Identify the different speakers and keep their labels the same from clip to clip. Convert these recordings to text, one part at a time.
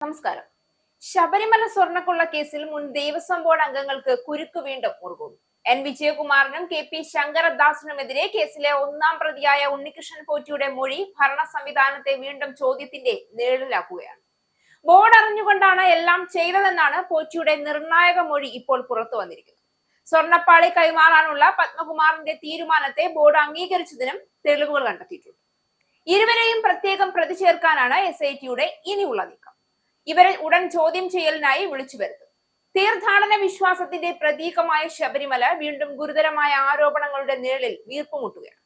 Speaker 1: നമസ്കാരം. ശബരിമല സ്വർണ്ണക്കൊള്ള കേസിൽ മുൻ ദേവസ്വം ബോർഡ് അംഗങ്ങൾക്ക് കുരുക്ക് വീണ്ടും മുറുകുന്നു. എൻ വിജയകുമാറിനും കെ പി ശങ്കരദാസിനുമെതിരെ കേസിലെ ഒന്നാം പ്രതിയായ ഉണ്ണികൃഷ്ണൻ പോറ്റിയുടെ മൊഴി ഭരണ സംവിധാനത്തെ വീണ്ടും ചോദ്യത്തിന്റെ നിഴലിലാക്കുകയാണ്. ബോർഡ് അറിഞ്ഞുകൊണ്ടാണ് എല്ലാം ചെയ്തതെന്നാണ് പോറ്റിയുടെ നിർണായക മൊഴി ഇപ്പോൾ പുറത്തു വന്നിരിക്കുന്നത്. സ്വർണ്ണപ്പാളി കൈമാറാനുള്ള പത്മകുമാറിന്റെ തീരുമാനത്തെ ബോർഡ് അംഗീകരിച്ചതിനും തെളിവുകൾ കണ്ടെത്തിയിട്ടുണ്ട്. ഇരുവരെയും പ്രത്യേകം പ്രതി ചേർക്കാനാണ് SITയുടെ ഇനിയുള്ള നീക്കം. ഇവരെ ഉടൻ ചോദ്യം ചെയ്യലിനായി വിളിച്ചു വരുത്തും. തീർത്ഥാടന വിശ്വാസത്തിന്റെ പ്രതീകമായ ശബരിമല വീണ്ടും ഗുരുതരമായ ആരോപണങ്ങളുടെ നിഴലിൽ വീർപ്പുമുട്ടുകയാണ്.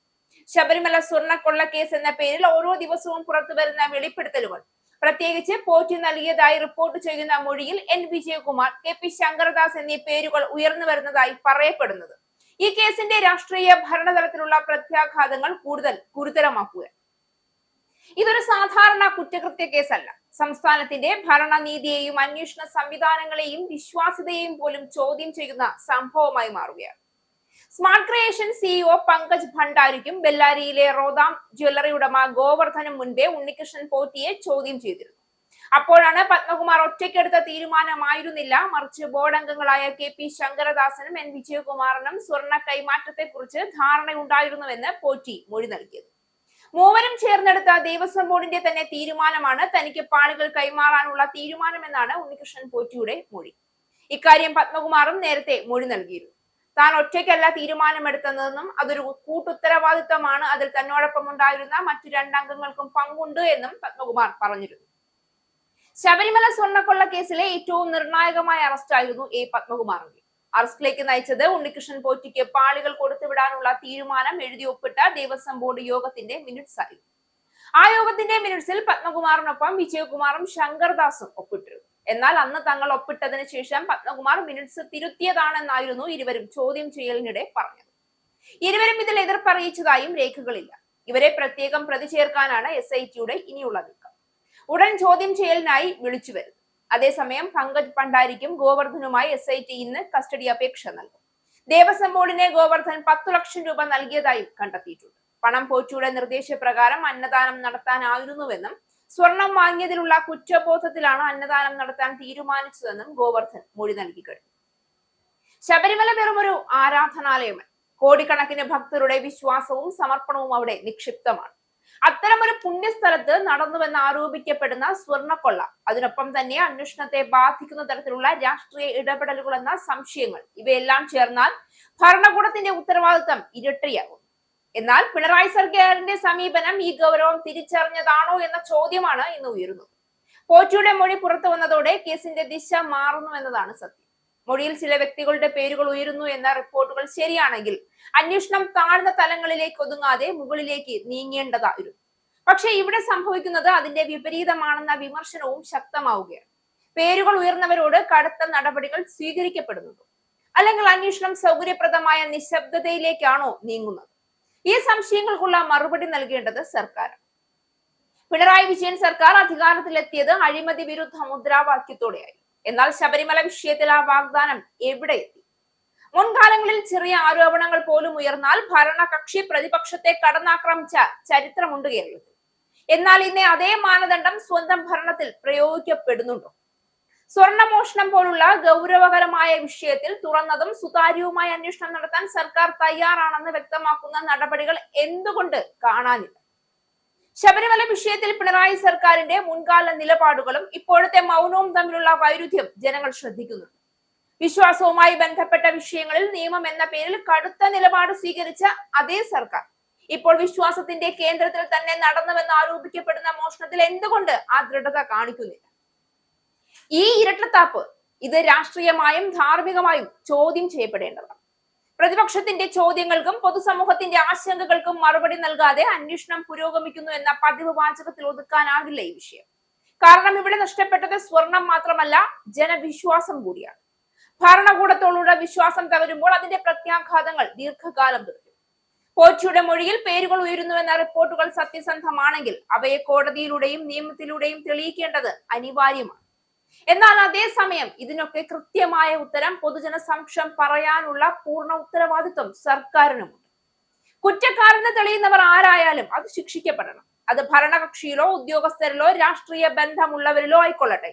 Speaker 1: ശബരിമല സ്വർണ്ണക്കൊള്ള കേസ് എന്ന പേരിൽ ഓരോ ദിവസവും പുറത്തുവരുന്ന വെളിപ്പെടുത്തലുകൾ, പ്രത്യേകിച്ച് പോറ്റി നൽകിയതായി റിപ്പോർട്ട് ചെയ്യുന്ന മൊഴിയിൽ N Vijayakumar, K P Sankaradas എന്നീ പേരുകൾ ഉയർന്നു വരുന്നതായി പറയപ്പെടുന്നത് ഈ കേസിന്റെ രാഷ്ട്രീയ ഭരണതലത്തിലുള്ള പ്രത്യാഘാതങ്ങൾ കൂടുതൽ ഗുരുതരമാക്കുകയാണ്. ഇതൊരു സാധാരണ കുറ്റകൃത്യ കേസല്ല. സംസ്ഥാനത്തിന്റെ ഭരണനീതിയെയും അന്വേഷണ സംവിധാനങ്ങളെയും വിശ്വാസ്യതയെയും പോലും ചോദ്യം ചെയ്യുന്ന സംഭവമായി മാറുകയാണ്. സ്മാർട്ട് ക്രിയേഷൻ CEO പങ്കജ് ഭണ്ഡാരിക്കും ബെല്ലാരിയിലെ റോദാം ജ്വല്ലറി ഉടമ ഗോവർദ്ധനും മുൻപേ ഉണ്ണികൃഷ്ണൻ പോറ്റിയെ ചോദ്യം ചെയ്തിരുന്നു. അപ്പോഴാണ് പത്മകുമാർ ഒറ്റയ്ക്കെടുത്ത തീരുമാനമായിരുന്നില്ല, മറിച്ച് ബോർഡ് അംഗങ്ങളായ കെ പി ശങ്കരദാസനും എൻ വിജയകുമാറിനും സ്വർണ്ണ കൈമാറ്റത്തെക്കുറിച്ച് ധാരണയുണ്ടായിരുന്നുവെന്ന് പോറ്റി മൊഴി നൽകിയത്. മൂവരും ചേർന്നെടുത്ത ദേവസ്വം ബോർഡിന്റെ തന്നെ തീരുമാനമാണ് തനിക്ക് പാളികൾ കൈമാറാനുള്ള തീരുമാനമെന്നാണ് ഉണ്ണികൃഷ്ണൻ പോറ്റിയുടെ മൊഴി. ഇക്കാര്യം പത്മകുമാറും നേരത്തെ മൊഴി നൽകിയിരുന്നു. താൻ ഒറ്റയ്ക്കല്ല തീരുമാനമെടുത്തതെന്നും അതൊരു കൂട്ടുത്തരവാദിത്വമാണ്, അതിൽ തന്നോടൊപ്പം ഉണ്ടായിരുന്ന മറ്റു 2 അംഗങ്ങൾക്കും പങ്കുണ്ട് എന്നും പത്മകുമാർ പറഞ്ഞിരുന്നു. ശബരിമല സ്വർണ്ണക്കൊള്ള കേസിലെ ഏറ്റവും നിർണായകമായ അറസ്റ്റായിരുന്നു പത്മകുമാറിന്റെ. അറസ്റ്റിലേക്ക് നയിച്ചത് ഉണ്ണികൃഷ്ണൻ പോറ്റിക്ക് പാളികൾ കൊടുത്തുവിടാനുള്ള തീരുമാനം എഴുതി ഒപ്പിട്ട ദേവസ്വം ബോർഡ് യോഗത്തിന്റെ മിനിറ്റ്സ് ആയിരുന്നു. ആ യോഗത്തിന്റെ മിനിറ്റ്സിൽ പത്മകുമാറിനൊപ്പം വിജയകുമാറും ശങ്കർദാസും ഒപ്പിട്ടിരുന്നു. എന്നാൽ അന്ന് തങ്ങൾ ഒപ്പിട്ടതിന് ശേഷം പത്മകുമാർ മിനിറ്റ്സ് തിരുത്തിയതാണെന്നായിരുന്നു ഇരുവരും ചോദ്യം ചെയ്യലിനിടെ പറഞ്ഞത്. ഇരുവരും ഇതിൽ എതിർപ്പറിയിച്ചതായും രേഖകളില്ല. ഇവരെ പ്രത്യേകം പ്രതി ചേർക്കാനാണ് SITയുടെ ഇനിയുള്ള നീക്കം. ഉടൻ ചോദ്യം ചെയ്യലിനായി വിളിച്ചു വരുന്നു. അതേസമയം പങ്കജ് ഭണ്ഡാരിക്കും ഗോവർദ്ധനുമായി SIT ഇന്ന് കസ്റ്റഡി അപേക്ഷ നൽകും. ദേവസ്വം ബോർഡിനെ ഗോവർദ്ധൻ 10 ലക്ഷം രൂപ നൽകിയതായും കണ്ടെത്തിയിട്ടുണ്ട്. പണം പോറ്റിയുടെ നിർദ്ദേശപ്രകാരം അന്നദാനം നടത്താനായിരുന്നുവെന്നും സ്വർണം വാങ്ങിയതിലുള്ള കുറ്റബോധത്തിലാണ് അന്നദാനം നടത്താൻ തീരുമാനിച്ചതെന്നും ഗോവർദ്ധൻ മൊഴി നൽകി കഴിഞ്ഞു. ശബരിമല വെറുമൊരു ആരാധനാലയമല്ല. കോടിക്കണക്കിന് ഭക്തരുടെ വിശ്വാസവും സമർപ്പണവും അവിടെ നിക്ഷിപ്തമാണ്. അത്തരമൊരു പുണ്യസ്ഥലത്ത് നടന്നുവെന്ന് ആരോപിക്കപ്പെടുന്ന സ്വർണ്ണക്കൊള്ള, അതിനൊപ്പം തന്നെ അന്വേഷണത്തെ ബാധിക്കുന്ന തരത്തിലുള്ള രാഷ്ട്രീയ ഇടപെടലുകൾ എന്ന സംശയങ്ങൾ, ഇവയെല്ലാം ചേർന്നാൽ ഭരണകൂടത്തിന്റെ ഉത്തരവാദിത്തം ഇരട്ടിയാകും. എന്നാൽ പിണറായി സർക്കാരിന്റെ സമീപനം ഈ ഗൗരവം തിരിച്ചറിഞ്ഞതാണോ എന്ന ചോദ്യമാണ് ഇന്ന് ഉയരുന്നത്. പോറ്റിയുടെ മൊഴി പുറത്തു വന്നതോടെ കേസിന്റെ ദിശ മാറുന്നു എന്നതാണ് സത്യം. മൊഴിയിൽ ചില വ്യക്തികളുടെ പേരുകൾ ഉയരുന്നു എന്ന റിപ്പോർട്ടുകൾ ശരിയാണെങ്കിൽ അന്വേഷണം താഴ്ന്ന തലങ്ങളിലേക്ക് ഒതുങ്ങാതെ മുകളിലേക്ക് നീങ്ങേണ്ടതായിരുന്നു. പക്ഷെ ഇവിടെ സംഭവിക്കുന്നത് അതിന്റെ വിപരീതമാണെന്ന വിമർശനവും ശക്തമാവുകയാണ്. പേരുകൾ ഉയർന്നവരോട് കടുത്ത നടപടികൾ സ്വീകരിക്കപ്പെടുന്നുണ്ടോ, അല്ലെങ്കിൽ അന്വേഷണം സൗകര്യപ്രദമായ നിശബ്ദതയിലേക്കാണോ നീങ്ങുന്നത്? ഈ സംശയങ്ങൾക്കുള്ള മറുപടി നൽകേണ്ടത് സർക്കാരാണ്. പിണറായി വിജയൻ സർക്കാർ അധികാരത്തിലെത്തിയത് അഴിമതി വിരുദ്ധ മുദ്രാവാക്യത്തോടെയായിരുന്നു. എന്നാൽ ശബരിമല വിഷയത്തിൽ ആ വാഗ്ദാനം എവിടെ എത്തി? മുൻകാലങ്ങളിൽ ചെറിയ ആരോപണങ്ങൾ പോലും ഉയർന്നാൽ ഭരണകക്ഷി പ്രതിപക്ഷത്തെ കടന്നാക്രമിച്ച ചരിത്രമുണ്ട് കേരളത്തിൽ. എന്നാൽ ഇന്ന് അതേ മാനദണ്ഡം സ്വന്തം ഭരണത്തിൽ പ്രയോഗിക്കപ്പെടുന്നുണ്ടോ? സ്വർണ്ണമോഷണം പോലുള്ള ഗൗരവകരമായ വിഷയത്തിൽ തുറന്നതും സുതാര്യവുമായ അന്വേഷണം നടത്താൻ സർക്കാർ തയ്യാറാണെന്ന് വ്യക്തമാക്കുന്ന നടപടികൾ എന്തുകൊണ്ട് കാണാനില്ല? ശബരിമല വിഷയത്തിൽ പിണറായി സർക്കാരിന്റെ മുൻകാല നിലപാടുകളും ഇപ്പോഴത്തെ മൗനവും തമ്മിലുള്ള വൈരുദ്ധ്യം ജനങ്ങൾ ശ്രദ്ധിക്കുന്നുണ്ട്. വിശ്വാസവുമായി ബന്ധപ്പെട്ട വിഷയങ്ങളിൽ നിയമം എന്ന പേരിൽ കടുത്ത നിലപാട് സ്വീകരിച്ച അതേ സർക്കാർ ഇപ്പോൾ വിശ്വാസത്തിന്റെ കേന്ദ്രത്തിൽ തന്നെ നടന്നുവെന്ന് ആരോപിക്കപ്പെടുന്ന മോഷണത്തിൽ എന്തുകൊണ്ട് ആ ദൃഢത കാണിക്കുന്നില്ല? ഈ ഇരട്ടത്താപ്പ്, ഇത് രാഷ്ട്രീയമായും ധാർമ്മികമായും ചോദ്യം ചെയ്യപ്പെടേണ്ടതാണ്. പ്രതിപക്ഷത്തിന്റെ ചോദ്യങ്ങൾക്കും പൊതുസമൂഹത്തിന്റെ ആശങ്കകൾക്കും മറുപടി നൽകാതെ അന്വേഷണം പുരോഗമിക്കുന്നു എന്ന പതിവ് വാചകത്തിൽ ഒതുക്കാനാകില്ല ഈ വിഷയം. കാരണം ഇവിടെ നഷ്ടപ്പെട്ടത് സ്വർണം മാത്രമല്ല, ജനവിശ്വാസം കൂടിയാണ്. ഭരണകൂടത്തോടുള്ള വിശ്വാസം തകരുമ്പോൾ അതിന്റെ പ്രത്യാഘാതങ്ങൾ ദീർഘകാലം തുടരും. പോറ്റിയുടെ മൊഴിയിൽ പേരുകൾ ഉയരുന്നുവെന്ന റിപ്പോർട്ടുകൾ സത്യസന്ധമാണെങ്കിൽ അവയെ കോടതിയിലൂടെയും നിയമത്തിലൂടെയും തെളിയിക്കേണ്ടത് അനിവാര്യമാണ്. എന്നാൽ അതേസമയം ഇതിനൊക്കെ കൃത്യമായ ഉത്തരം പൊതുജനസമക്ഷം പറയാനുള്ള പൂർണ്ണ ഉത്തരവാദിത്വം സർക്കാരിനുമുണ്ട്. കുറ്റക്കാരെന്ന് തെളിയുന്നവർ ആരായാലും അത് ശിക്ഷിക്കപ്പെടണം. അത് ഭരണകക്ഷിയിലോ ഉദ്യോഗസ്ഥരിലോ രാഷ്ട്രീയ ബന്ധമുള്ളവരിലോ ആയിക്കൊള്ളട്ടെ.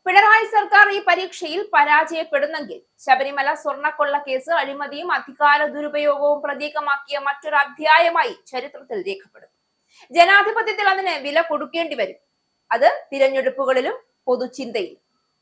Speaker 1: പിണറായി സർക്കാർ ഈ പരീക്ഷയിൽ പരാജയപ്പെടുന്നെങ്കിൽ ശബരിമല സ്വർണ്ണക്കൊള്ള കേസ് അഴിമതിയും അധികാര ദുരുപയോഗവും പ്രതീകമാക്കിയ മറ്റൊരു അധ്യായമായി ചരിത്രത്തിൽ രേഖപ്പെടും. ജനാധിപത്യത്തിൽ അതിന് വില കൊടുക്കേണ്ടി വരും. അത് തിരഞ്ഞെടുപ്പുകളിലും പൊതുചിന്തയിലും.